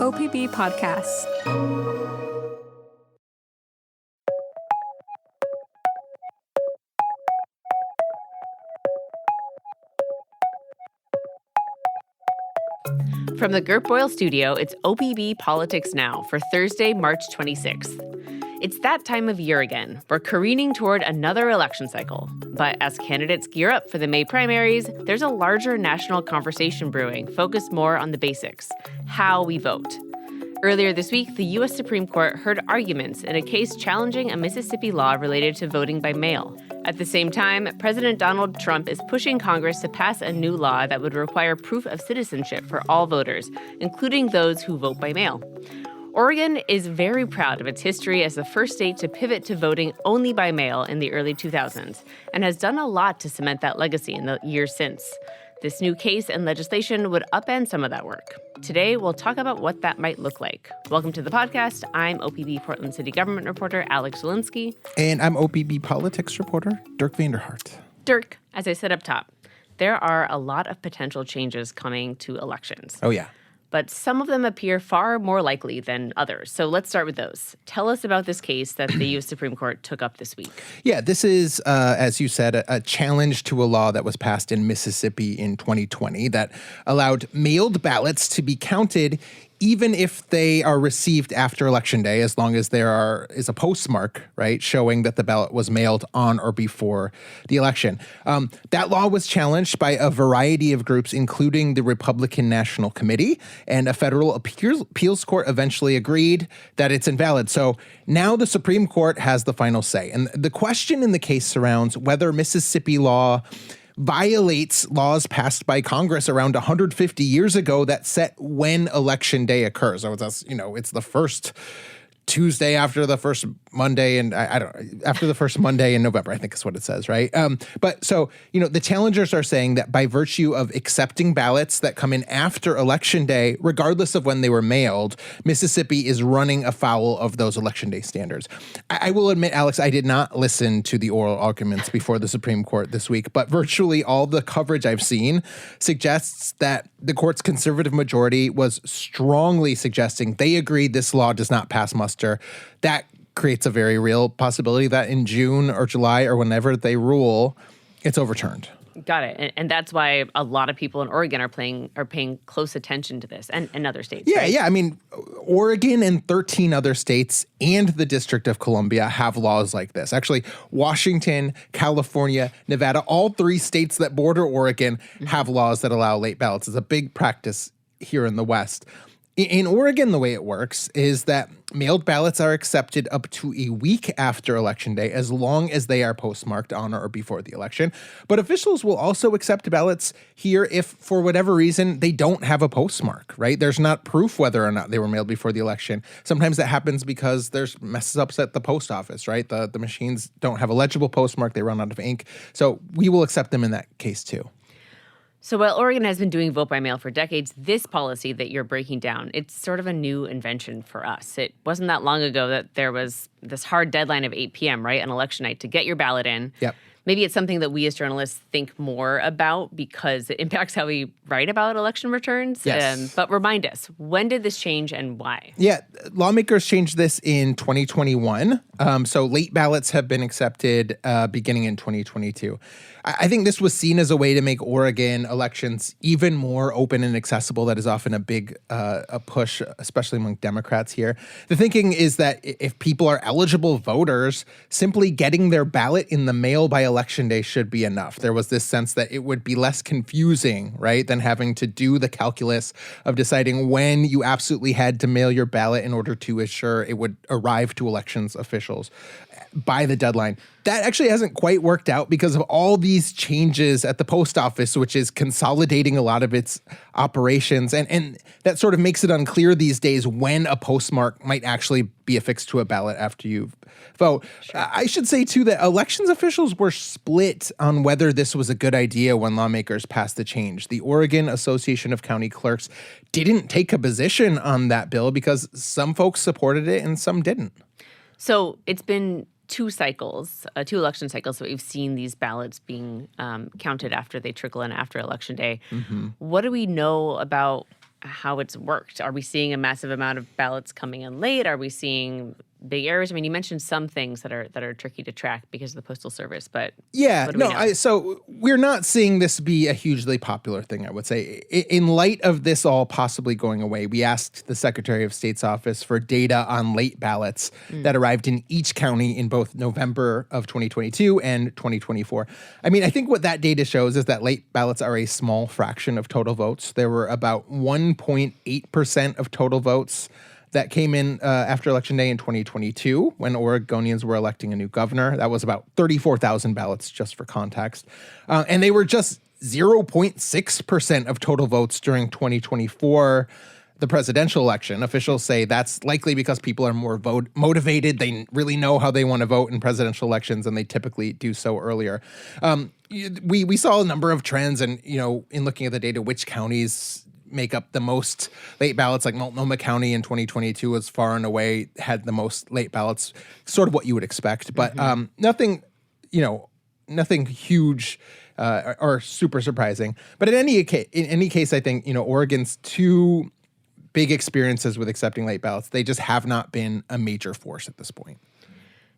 OPB Podcasts. From the Gert Boyle studio, it's OPB Politics Now for Thursday, March 26th. It's that time of year again. We're careening toward another election cycle. But as candidates gear up for the May primaries, there's a larger national conversation brewing focused more on the basics, how we vote. Earlier this week, the U.S. Supreme Court heard arguments in a case challenging a Mississippi law related to voting by mail. At the same time, President Donald Trump is pushing Congress to pass a new law that would require proof of citizenship for all voters, including those who vote by mail. Oregon is very proud of its history as the first state to pivot to voting only by mail in the early 2000s, and has done a lot to cement that legacy in the years since. This new case and legislation would upend some of that work. Today, we'll talk about what that might look like. Welcome to the podcast. I'm OPB Portland City Government reporter Alex Zielinski. And I'm OPB Politics reporter Dirk Vanderhart. Dirk, as I said up top, there are a lot of potential changes coming to elections. Oh, yeah. But some of them appear far more likely than others. So let's start with those. Tell us about this case that the U.S. Supreme Court took up this week. Yeah, this is, as you said, a challenge to a law that was passed in Mississippi in 2020 that allowed mailed ballots to be counted even if they are received after Election Day, as long as there is a postmark, right, showing that the ballot was mailed on or before the election. That law was challenged by a variety of groups, including the Republican National Committee, and a federal appeals court eventually agreed that it's invalid. So now the Supreme Court has the final say. And the question in the case surrounds whether Mississippi law violates laws passed by Congress around 150 years ago that set when Election Day occurs. So it's the first Tuesday after the first Monday, and after the first Monday in November, I think is what it says, right? But the challengers are saying that by virtue of accepting ballots that come in after Election Day, regardless of when they were mailed, Mississippi is running afoul of those Election Day standards. I will admit, Alex, I did not listen to the oral arguments before the Supreme Court this week, but virtually all the coverage I've seen suggests that the court's conservative majority was strongly suggesting they agreed this law does not pass muster. That creates a very real possibility that in June or July or whenever they rule, it's overturned. Got it. And that's why a lot of people in Oregon are paying close attention to this, and other states. Yeah, right? yeah. I mean, Oregon and 13 other states and the District of Columbia have laws like this. Actually, Washington, California, Nevada, all three states that border Oregon have laws that allow late ballots. It's a big practice here in the West. In Oregon, the way it works is that mailed ballots are accepted up to a week after Election Day, as long as they are postmarked on or before the election. But officials will also accept ballots here if, for whatever reason, they don't have a postmark, right? There's not proof whether or not they were mailed before the election. Sometimes that happens because there's messes up at the post office, right? The machines don't have a legible postmark. They run out of ink. So we will accept them in that case, too. So while Oregon has been doing vote by mail for decades, this policy that you're breaking down, it's sort of a new invention for us. It wasn't that long ago that there was this hard deadline of 8 p.m., right, on election night to get your ballot in. Yep. Maybe it's something that we as journalists think more about because it impacts how we write about election returns. Yes. But remind us, when did this change and why? Yeah, lawmakers changed this in 2021. So late ballots have been accepted beginning in 2022. I think this was seen as a way to make Oregon elections even more open and accessible. That is often a big a push, especially among Democrats here. The thinking is that if people are eligible voters, simply getting their ballot in the mail by Election Day should be enough. There was this sense that it would be less confusing, right, than having to do the calculus of deciding when you absolutely had to mail your ballot in order to assure it would arrive to elections officials by the deadline. That actually hasn't quite worked out because of all these changes at the post office, which is consolidating a lot of its operations. And that sort of makes it unclear these days when a postmark might actually be affixed to a ballot after you vote. Sure. I should say, too, that elections officials were split on whether this was a good idea when lawmakers passed the change. The Oregon Association of County Clerks didn't take a position on that bill because some folks supported it and some didn't. So it's been two election cycles that we've seen these ballots being counted after they trickle in after Election Day. Mm-hmm. What do we know about how it's worked. Are we seeing a massive amount of ballots coming in late? Are we seeing big errors? I mean, you mentioned some things that are tricky to track because of the Postal Service, but what do we know? So we're not seeing this be a hugely popular thing, I would say. In light of this all possibly going away, we asked the Secretary of State's office for data on late ballots that arrived in each county in both November of 2022 and 2024. I mean, I think what that data shows is that late ballots are a small fraction of total votes. There were about 1.8% of total votes that came in after Election Day in 2022 when Oregonians were electing a new governor. That was about 34,000 ballots, just for context. And they were just 0.6% of total votes during 2024, the presidential election. Officials say that's likely because people are more motivated. They really know how they want to vote in presidential elections, and they typically do so earlier. We saw a number of trends, and in looking at the data, which counties make up the most late ballots, like Multnomah County in 2022 was far and away had the most late ballots, sort of what you would expect, but nothing huge or super surprising. But in any case, I think Oregon's two big experiences with accepting late ballots, they just have not been a major force at this point.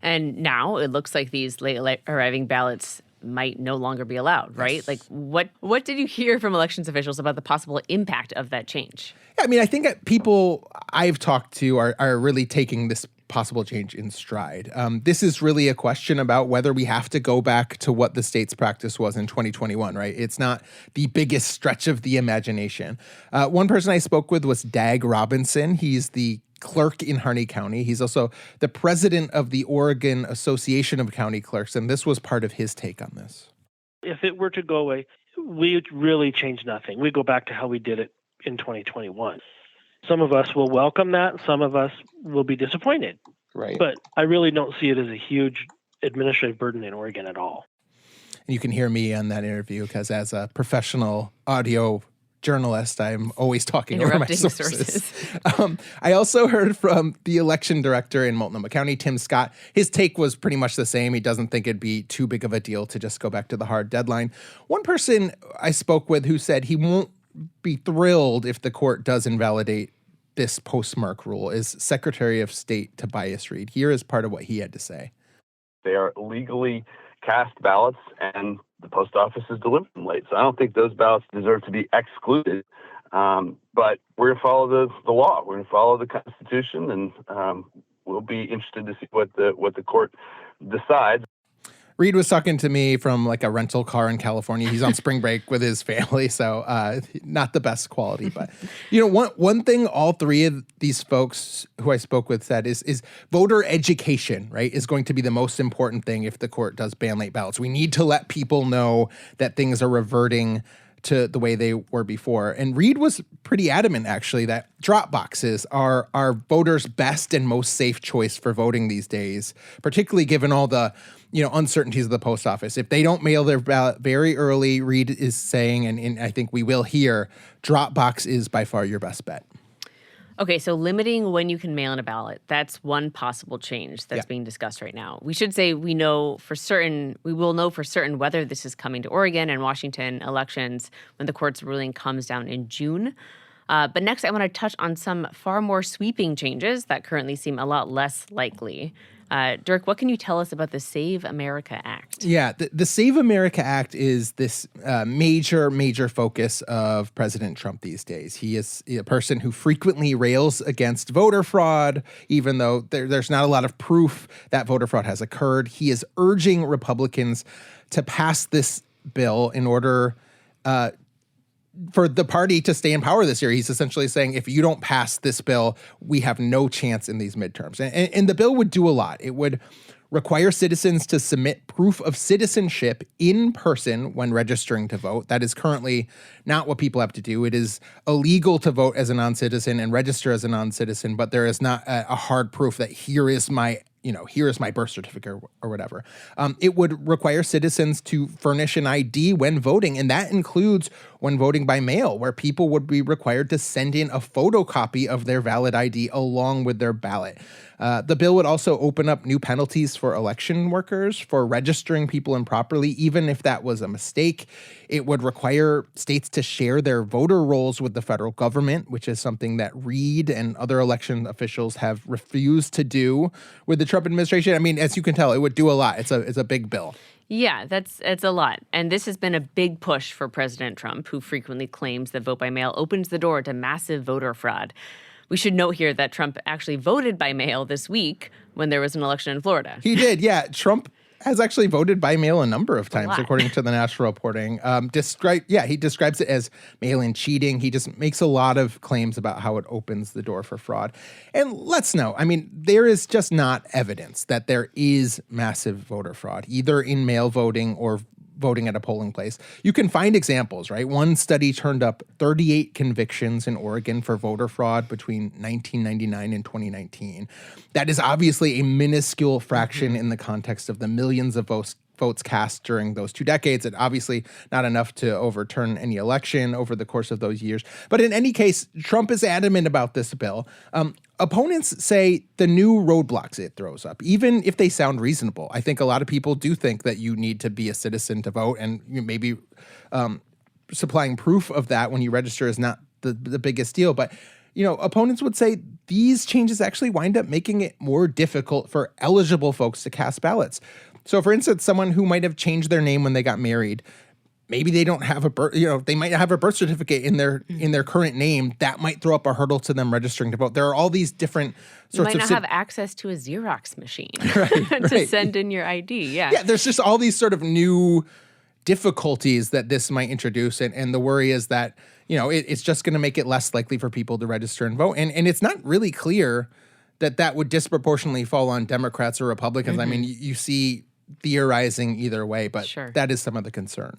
And now it looks like these late arriving ballots might no longer be allowed, right? Yes. Like, what did you hear from elections officials about the possible impact of that change? Yeah, I mean, I think people I've talked to are really taking this possible change in stride. This is really a question about whether we have to go back to what the state's practice was in 2021, right? It's not the biggest stretch of the imagination. One person I spoke with was Dag Robinson. He's the clerk in Harney County. He's also the president of the Oregon Association of County Clerks, and this was part of his take on this. If it were to go away, we'd really change nothing. We go back to how we did it in 2021. Some of us will welcome that. Some of us will be disappointed. Right. But I really don't see it as a huge administrative burden in Oregon at all. And you can hear me on that interview because as a professional audio journalist, I'm always talking over my sources. I also heard from the election director in Multnomah County, Tim Scott. His take was pretty much the same. He doesn't think it'd be too big of a deal to just go back to the hard deadline. One person I spoke with who said he won't be thrilled if the court does invalidate this postmark rule is Secretary of State Tobias Reed. Here is part of what he had to say. They are legally cast ballots, and the post office is delivering them late. So I don't think those ballots deserve to be excluded. But we're going to follow the law. We're going to follow the Constitution, and we'll be interested to see what the court decides. Reed was talking to me from like a rental car in California. He's on spring break with his family, so not the best quality. But one thing all three of these folks who I spoke with said is voter education, right, is going to be the most important thing if the court does ban late ballots. We need to let people know that things are reverting to the way they were before. And Reed was pretty adamant, actually, that drop boxes are voters' best and most safe choice for voting these days, particularly given all the uncertainties of the post office. If they don't mail their ballot very early, Reed is saying, and I think we will hear, drop box is by far your best bet. Okay, so limiting when you can mail in a ballot, that's one possible change that's being discussed right now. We should say we will know for certain whether this is coming to Oregon and Washington elections when the court's ruling comes down in June. But next, I want to touch on some far more sweeping changes that currently seem a lot less likely. Dirk, what can you tell us about the Save America Act? Yeah, the Save America Act is this major focus of President Trump these days. He is a person who frequently rails against voter fraud, even though there's not a lot of proof that voter fraud has occurred. He is urging Republicans to pass this bill in order for the party to stay in power this year. He's essentially saying, if you don't pass this bill, we have no chance in these midterms. And the bill would do a lot. It would require citizens to submit proof of citizenship in person when registering to vote. That is currently not what people have to do. It is illegal to vote as a non-citizen and register as a non-citizen, but there is not a hard proof that here is my birth certificate or whatever. It would require citizens to furnish an ID when voting, and that includes when voting by mail, where people would be required to send in a photocopy of their valid ID along with their ballot. The bill would also open up new penalties for election workers for registering people improperly, even if that was a mistake. It would require states to share their voter rolls with the federal government, which is something that Reid and other election officials have refused to do with the Trump administration. I mean, as you can tell, it would do a lot. It's a big bill. Yeah, it's a lot. And this has been a big push for President Trump, who frequently claims that vote by mail opens the door to massive voter fraud. We should note here that Trump actually voted by mail this week when there was an election in Florida. He did, yeah. Trump has actually voted by mail a number of times, according to the national reporting. He describes it as mail-in cheating. He just makes a lot of claims about how it opens the door for fraud. And let's know, I mean, there is just not evidence that there is massive voter fraud, either in mail voting or voting at a polling place. You can find examples, right? One study turned up 38 convictions in Oregon for voter fraud between 1999 and 2019. That is obviously a minuscule fraction in the context of the millions of votes cast during those 2 decades, and obviously not enough to overturn any election over the course of those years. But in any case, Trump is adamant about this bill. Opponents say the new roadblocks it throws up, even if they sound reasonable. I think a lot of people do think that you need to be a citizen to vote, and maybe supplying proof of that when you register is not the biggest deal. But opponents would say these changes actually wind up making it more difficult for eligible folks to cast ballots. So, for instance, someone who might have changed their name when they got married, maybe they don't have they might have a birth certificate in their current name. That might throw up a hurdle to them registering to vote. There are all these different sorts of... You might not have access to a Xerox machine to send in your ID, Yeah, there's just all these sort of new difficulties that this might introduce. And the worry is that, it's just going to make it less likely for people to register and vote. And it's not really clear that would disproportionately fall on Democrats or Republicans. I mean, you see theorizing either way, but that is some of the concern.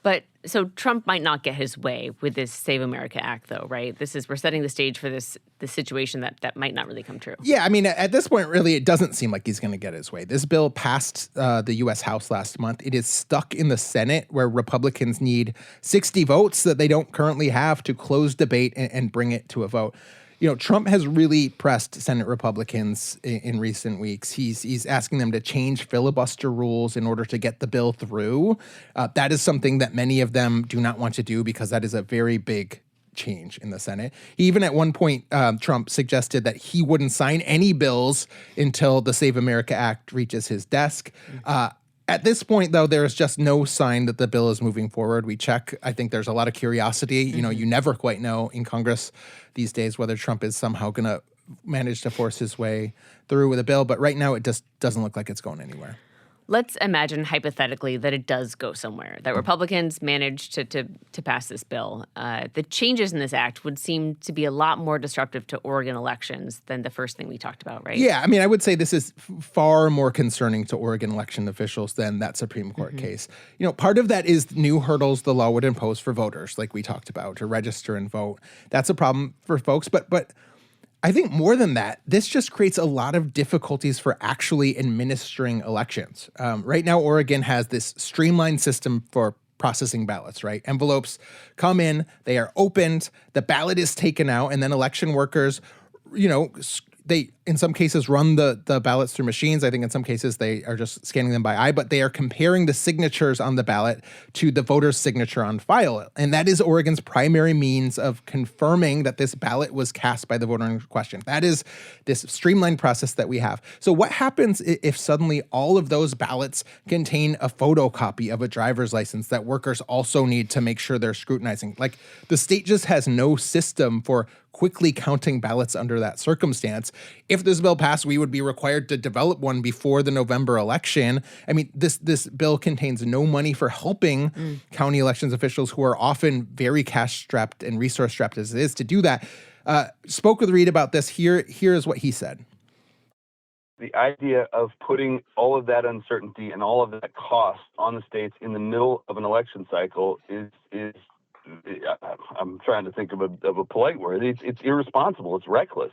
But so Trump might not get his way with this Save America Act, though, right? We're setting the stage for this situation that might not really come true. Yeah, I mean, at this point, really, it doesn't seem like he's going to get his way. This bill passed the U.S. House last month. It is stuck in the Senate, where Republicans need 60 votes that they don't currently have to close debate and bring it to a vote. Trump has really pressed Senate Republicans in recent weeks. He's asking them to change filibuster rules in order to get the bill through. That is something that many of them do not want to do because that is a very big change in the Senate. Even at one point, Trump suggested that he wouldn't sign any bills until the Save America Act reaches his desk. At this point, though, there is just no sign that the bill is moving forward. We check. I think there's a lot of curiosity. You never quite know in Congress these days whether Trump is somehow going to manage to force his way through with a bill. But right now, it just doesn't look like it's going anywhere. Let's imagine hypothetically that it does go somewhere, that Republicans manage to pass this bill. The changes in this act would seem to be a lot more disruptive to Oregon elections than the first thing we talked about, right? Yeah, I mean, I would say this is far more concerning to Oregon election officials than that Supreme Court case. Part of that is new hurdles the law would impose for voters, like we talked about, to register and vote. That's a problem for folks, but I think more than that, this just creates a lot of difficulties for actually administering elections. Right now, Oregon has this streamlined system for processing ballots, right? Envelopes come in, they are opened, the ballot is taken out, and then election workers, they, in some cases, run the ballots through machines. I think in some cases they are just scanning them by eye, but they are comparing the signatures on the ballot to the voter's signature on file. And that is Oregon's primary means of confirming that this ballot was cast by the voter in question. That is this streamlined process that we have. So what happens if suddenly all of those ballots contain a photocopy of a driver's license that workers also need to make sure they're scrutinizing? Like, the state just has no system for quickly counting ballots under that circumstance. If this bill passed, we would be required to develop one before the November election. I mean, this bill contains no money for helping county elections officials who are often very cash-strapped and resource-strapped as it is to do that. Spoke with Reid about this. Here is what he said. The idea of putting all of that uncertainty and all of that cost on the states in the middle of an election cycle is I'm trying to think of a polite word. It's irresponsible. It's reckless.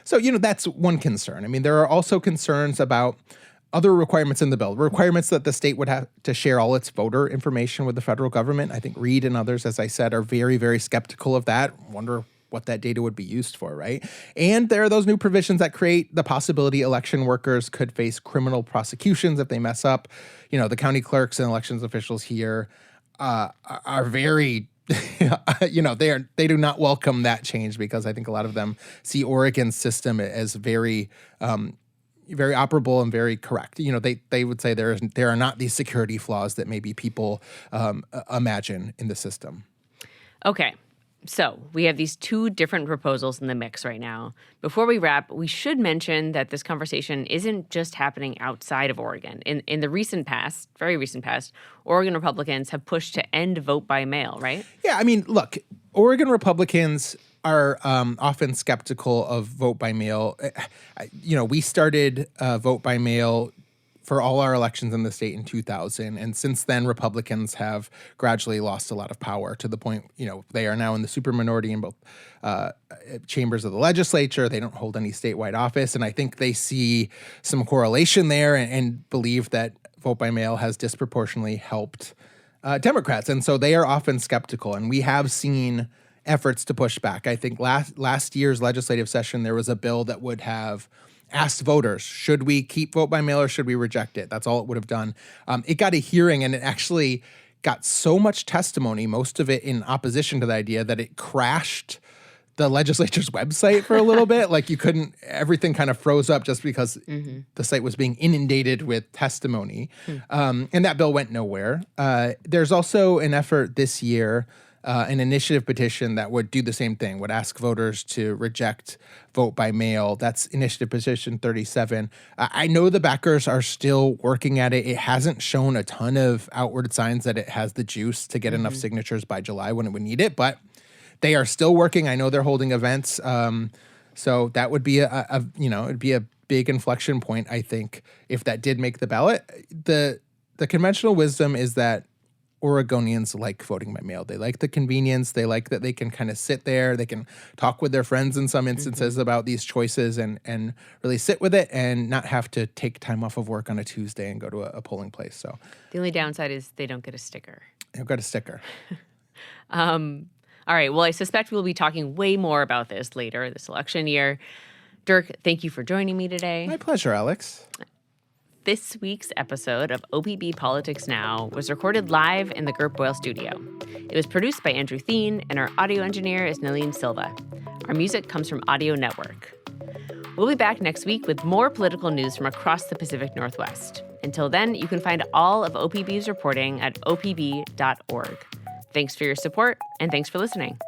So, that's one concern. I mean, there are also concerns about other requirements in the bill, requirements that the state would have to share all its voter information with the federal government. I think Reid and others, as I said, are very, very skeptical of that. Wonder what that data would be used for, right? And there are those new provisions that create the possibility election workers could face criminal prosecutions if they mess up. You know, the county clerks and elections officials here are very they do not welcome that change, because I think a lot of them see Oregon's system as very operable and very correct. You know, they would say there are not these security flaws that maybe people imagine in the system. Okay. So we have these two different proposals in the mix right now. Before we wrap, we should mention that this conversation isn't just happening outside of Oregon. In the recent past, very recent past, Oregon Republicans have pushed to end vote by mail, right? Yeah, I mean, look, Oregon Republicans are often skeptical of vote by mail. We started vote by mail for all our elections in the state in 2000. And since then, Republicans have gradually lost a lot of power to the point, they are now in the superminority in both chambers of the legislature. They don't hold any statewide office. And I think they see some correlation there and believe that vote by mail has disproportionately helped Democrats. And so they are often skeptical. And we have seen efforts to push back. I think last year's legislative session, there was a bill that would have asked voters, should we keep vote by mail or should we reject it? That's all it would have done. It got a hearing, and it actually got so much testimony, most of it in opposition to the idea, that it crashed the legislature's website for a little bit. Like everything kind of froze up just because the site was being inundated with testimony. And that bill went nowhere. There's also an effort this year, an initiative petition that would do the same thing, would ask voters to reject vote by mail. That's initiative petition 37. I know the backers are still working at it. It hasn't shown a ton of outward signs that it has the juice to get enough signatures by July when it would need it, but they are still working. I know they're holding events. So that would be it'd be a big inflection point, I think, if that did make the ballot. The conventional wisdom is that Oregonians like voting by mail. They like the convenience. They like that they can kind of sit there. They can talk with their friends in some instances about these choices and really sit with it and not have to take time off of work on a Tuesday and go to a polling place. So the only downside is they don't get a sticker. They don't get a sticker. All right. Well, I suspect we'll be talking way more about this later this election year. Dirk, thank you for joining me today. My pleasure, Alex. This week's episode of OPB Politics Now was recorded live in the Gert Boyle studio. It was produced by Andrew Thien, and our audio engineer is Naleen Silva. Our music comes from Audio Network. We'll be back next week with more political news from across the Pacific Northwest. Until then, you can find all of OPB's reporting at opb.org. Thanks for your support, and thanks for listening.